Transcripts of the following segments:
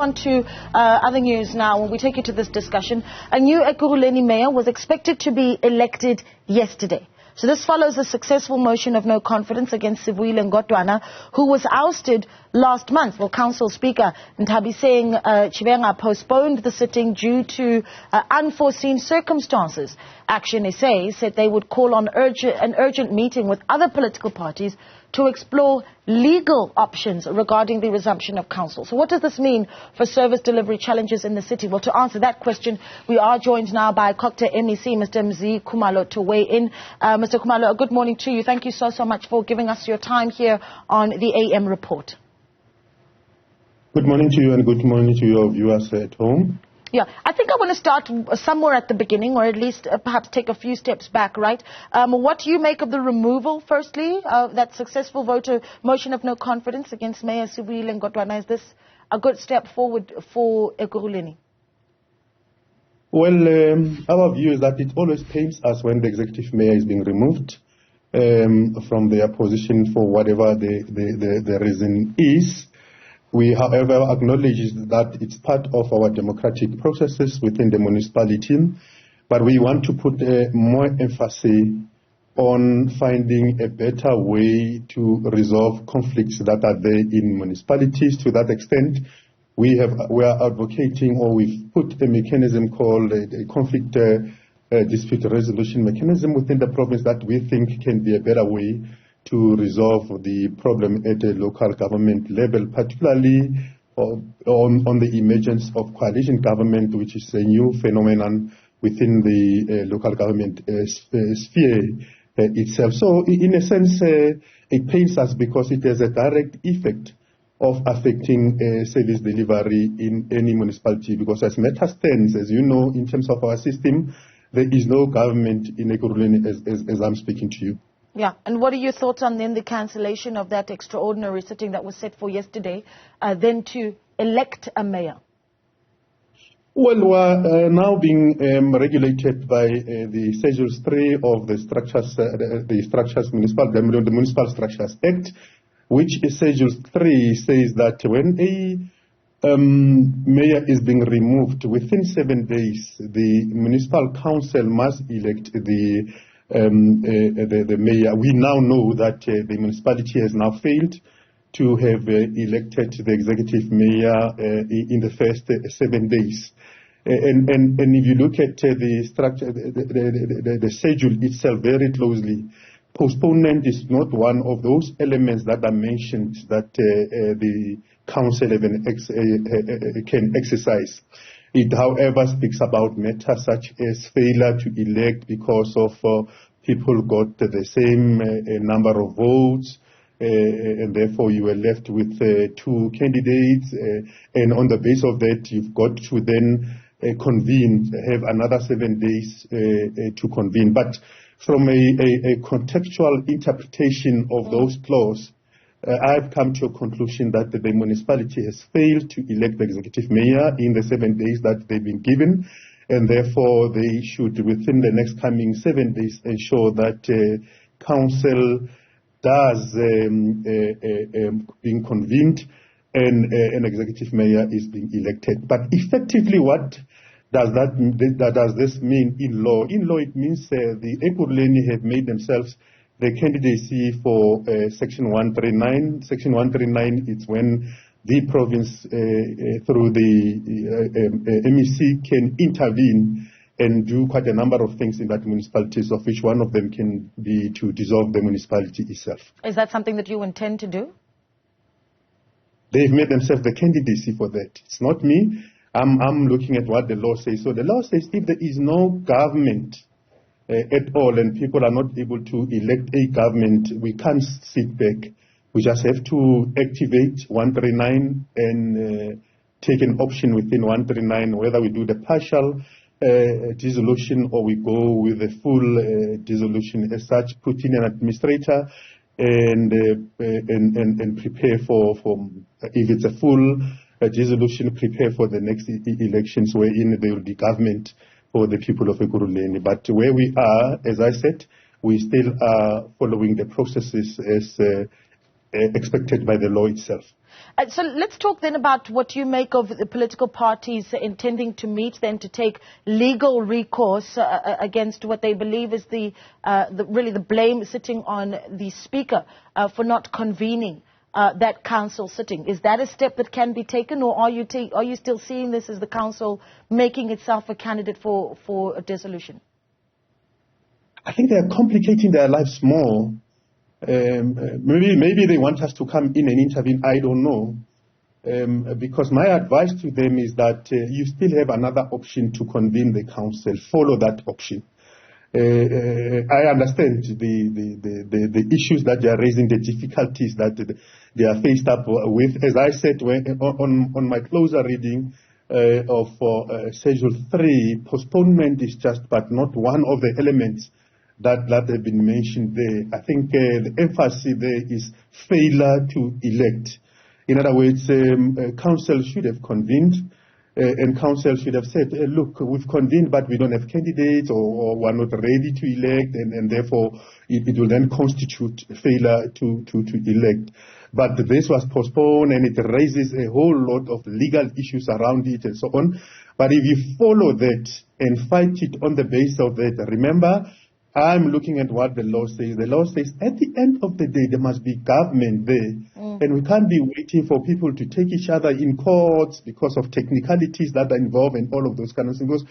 On to other news now. When we take you to this discussion, a new Ekurhuleni mayor was expected to be elected yesterday. So this follows a successful motion of no confidence against Sivuyile Ngodwana, who was ousted last month. Well, Council Speaker Ntabiseng Chivenga postponed the sitting due to unforeseen circumstances. Action SA said they would call on an urgent meeting with other political parties to explore legal options regarding the resumption of council. So what does this mean for service delivery challenges in the city? Well, to answer that question, we are joined now by COGTA MEC, Mr. Khumalo, to weigh in. Mr. Khumalo, good morning to you. Thank you so much for giving us your time here on the AM report. Good morning to you and good morning to your viewers at home. Yeah, I think I want to start somewhere at the beginning, or at least perhaps take a few steps back, right? What do you make of the removal, firstly, of that successful motion of no confidence against Mayor Sivuyile Ngodwana? Is this a good step forward for Ekurhuleni? Well, our view is that it always pains us when the executive mayor is being removed from their position for whatever the reason is. We, however, acknowledge that it's part of our democratic processes within the municipality, but we want to put more emphasis on finding a better way to resolve conflicts that are there in municipalities. To that extent, we are advocating, or we've put a mechanism called a conflict dispute resolution mechanism within the province that we think can be a better way to resolve the problem at a local government level, particularly on the emergence of coalition government, which is a new phenomenon within the local government sphere itself. So in a sense, it pains us because it has a direct effect of affecting service delivery in any municipality, because as matters stands, as you know, in terms of our system, there is no government in Ekurhuleni as I'm speaking to you. Yeah, and what are your thoughts on then the cancellation of that extraordinary sitting that was set for yesterday, then to elect a mayor? Well, we're now being regulated by the Schedule 3 of the Municipal Structures Act, which is Schedule 3 says that when a mayor is being removed, within 7 days, the municipal council must elect the mayor. We now know that the municipality has now failed to have elected the executive mayor in the first 7 days. And if you look at the structure, the schedule itself very closely, postponement is not one of those elements that are mentioned that the council can exercise. It, however, speaks about matters such as failure to elect because of people got the same number of votes, and therefore you were left with 2 candidates, and on the basis of that, you've got to then convene, have another 7 days to convene. But from a contextual interpretation of those clauses, I've come to a conclusion that the municipality has failed to elect the executive mayor in the 7 days that they've been given, and therefore they should, within the next coming 7 days, ensure that council does being convened and an executive mayor is being elected. But effectively, what does this mean in law? In law, it means the Ekurhuleni have made themselves the candidacy for Section 139. Section 139 is when the province, through the MEC, can intervene and do quite a number of things in that municipality, of which one of them can be to dissolve the municipality itself. Is that something that you intend to do? They've made themselves the candidacy for that. It's not me. I'm looking at what the law says. So the law says if there is no government at all and people are not able to elect a government, we can't sit back. We just have to activate 139 and take an option within 139, whether we do the partial dissolution or we go with the full dissolution as such, put in an administrator and prepare for if it's a full dissolution, prepare for the next elections wherein there will be government for the people of Ekurhuleni. But where we are, as I said, we still are following the processes as expected by the law itself. So let's talk then about what you make of the political parties intending to meet then to take legal recourse against what they believe is really the blame sitting on the Speaker for not convening that council sitting. Is that a step that can be taken, or are you still seeing this as the council making itself a candidate for a dissolution? I think they are complicating their lives more. Maybe they want us to come in and intervene. I don't know. Because my advice to them is that you still have another option to convene the council. Follow that option. I understand the issues that they are raising, the difficulties that they are faced up with. As I said on my closer reading of Schedule 3, postponement is just but not one of the elements that have been mentioned there. I think the emphasis there is failure to elect. In other words, council should have convened, and council should have said, look, we've convened, but we don't have candidates, or we're not ready to elect, and therefore it will then constitute failure to elect. But this was postponed, and it raises a whole lot of legal issues around it and so on. But if you follow that and fight it on the basis of that, remember, I'm looking at what the law says. The law says at the end of the day, there must be government there. And we can't be waiting for people to take each other in courts because of technicalities that are involved and all of those kind of things. Because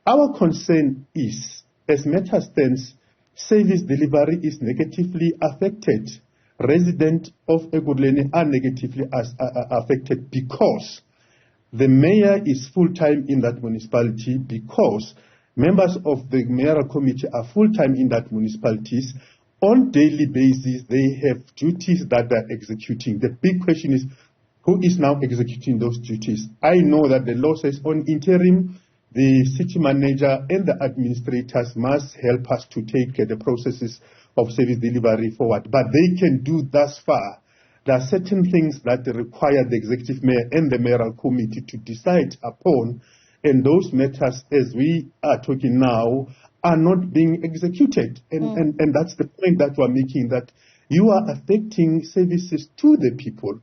our concern is, as matter stands, service delivery is negatively affected. Residents of Ekurhuleni are negatively affected because the mayor is full-time in that municipality, because members of the mayoral committee are full-time in that municipalities. On daily basis, they have duties that they're executing. The big question is, who is now executing those duties? I know that the law says on interim, the city manager and the administrators must help us to take the processes of service delivery forward. But they can do thus far. There are certain things that require the executive mayor and the mayoral committee to decide upon. And those matters, as we are talking now, are not being executed. And that's the point that we're making, that you are affecting services to the people.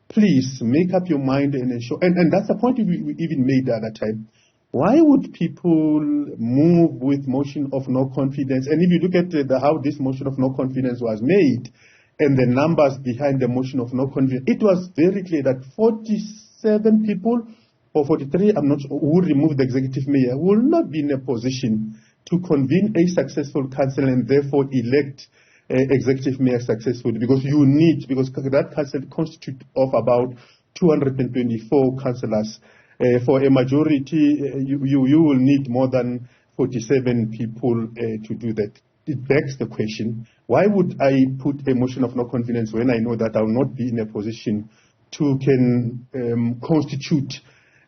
Please make up your mind and ensure. And that's the point we even made the other time. Why would people move with motion of no confidence? And if you look at how this motion of no confidence was made and the numbers behind the motion of no confidence, it was very clear that 47 people or 43, I'm not sure, who removed the executive mayor, will not be in a position to convene a successful council and therefore elect executive mayor successfully, because that council constitutes of about 224 councillors. For a majority, you will need more than 47 people to do that. It begs the question, why would I put a motion of no confidence when I know that I will not be in a position to constitute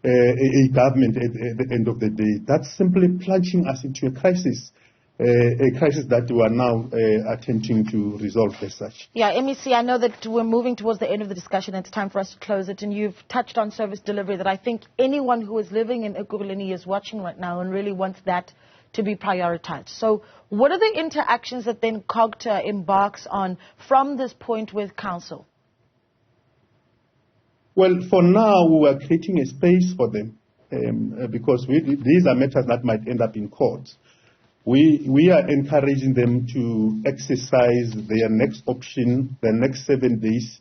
a government at the end of the day? That's simply plunging us into a crisis that we are now attempting to resolve as such. Yeah, MEC, I know that we're moving towards the end of the discussion. It's time for us to close it. And you've touched on service delivery that I think anyone who is living in Ekurhuleni is watching right now and really wants that to be prioritized. So what are the interactions that then COGTA embarks on from this point with council? Well, for now, we are creating a space for them because these are matters that might end up in court. We are encouraging them to exercise their next option, the next 7 days,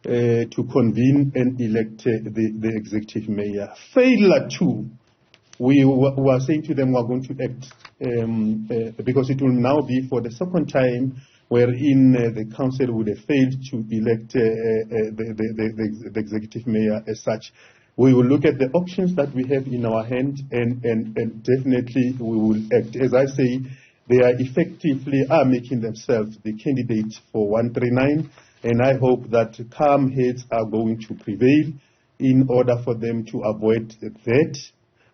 to convene and elect the executive mayor. Failure to, we are saying to them we are going to act because it will now be for the second time wherein the council would have failed to elect the executive mayor as such. We will look at the options that we have in our hand and definitely we will act. As I say, they are effectively making themselves the candidates for 139, and I hope that calm heads are going to prevail in order for them to avoid that.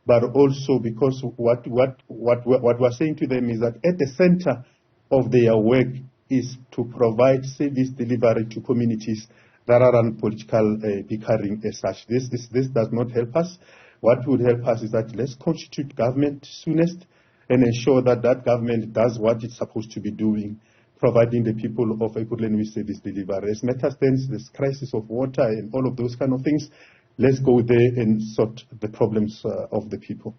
But also because what we're saying to them is that at the center of their work is to provide service delivery to communities rather than political bickering as such. This does not help us. What would help us is that let's constitute government soonest and ensure that that government does what it's supposed to be doing. providing the people of Ekurhuleni with service delivery. As matters stands, this crisis of water and all of those kind of things, let's go there and sort the problems of the people.